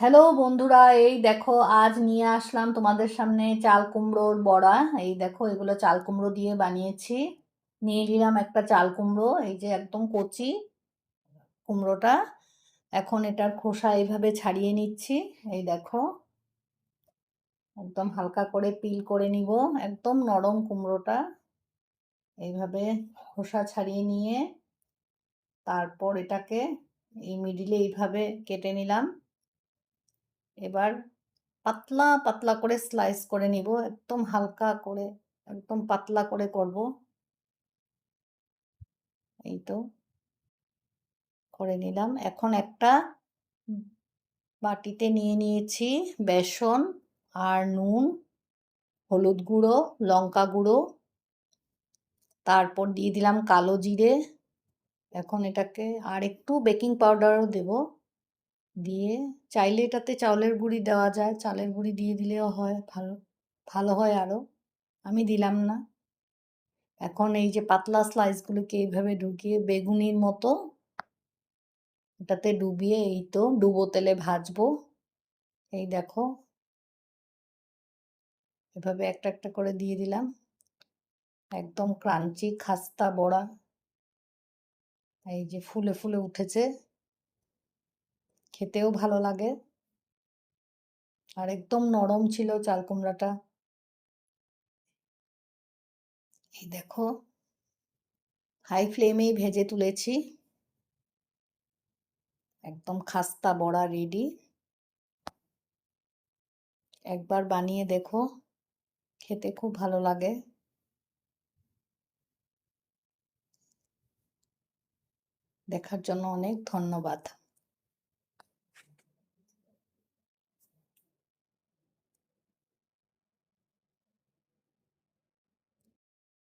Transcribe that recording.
Hello বন্ধুরা, এই দেখো আজ নিয়ে আসলাম তোমাদের সামনে চাল কুমড়োর বড়া। এই দেখো এগুলো চাল কুমড়ো দিয়ে বানিয়েছি। নিয়ে নিলাম একটা চাল কুমড়ো, এই যে একদম কচি কুমড়োটা। এখন এটার খোসা এইভাবে ছাড়িয়ে নিচ্ছি। এই দেখো একদম হালকা করে পিল করে নিব। একদম নরম কুমড়োটা। এইভাবে খোসা ছাড়িয়ে নিয়ে তারপর এটাকে এই মিডিলে এইভাবে কেটে নিলাম। এবার পাতলা পাতলা করে স্লাইস করে নিব, একদম হালকা করে, একদম পাতলা করে করব। এই তো করে নিলাম। এখন একটা বাটিতে নিয়ে নিয়েছি বেসন আর নুন, হলুদ গুঁড়ো, লঙ্কা গুঁড়ো, তারপর দিয়ে দিলাম কালো জিরে। এখন এটাকে আর একটু বেকিং পাউডারও দেব। দিয়ে চাইলে এটাতে চাউলের গুঁড়ি দেওয়া যায়, চালের গুঁড়ি দিয়ে দিলেও হয়, ভালো ভালো হয় আরও। আমি দিলাম না। এখন এই যে পাতলা স্লাইসগুলোকে এইভাবে ঢুকিয়ে বেগুনির মতো এটাতে ডুবিয়ে এই তো ডুবো তেলে ভাজবো। এই দেখো এভাবে একটা একটা করে দিয়ে দিলাম। একদম ক্রাঞ্চি খাস্তা বড়া, এই যে ফুলে ফুলে উঠেছে, খেতেও ভালো লাগে আর একদম নরম ছিল চাল কুমড়াটা। এই দেখো হাই ফ্লেমেই ভেজে তুলেছি। একদম খাস্তা বড়া রেডি। একবার বানিয়ে দেখো, খেতে খুব ভালো লাগে। দেখার জন্য অনেক ধন্যবাদ।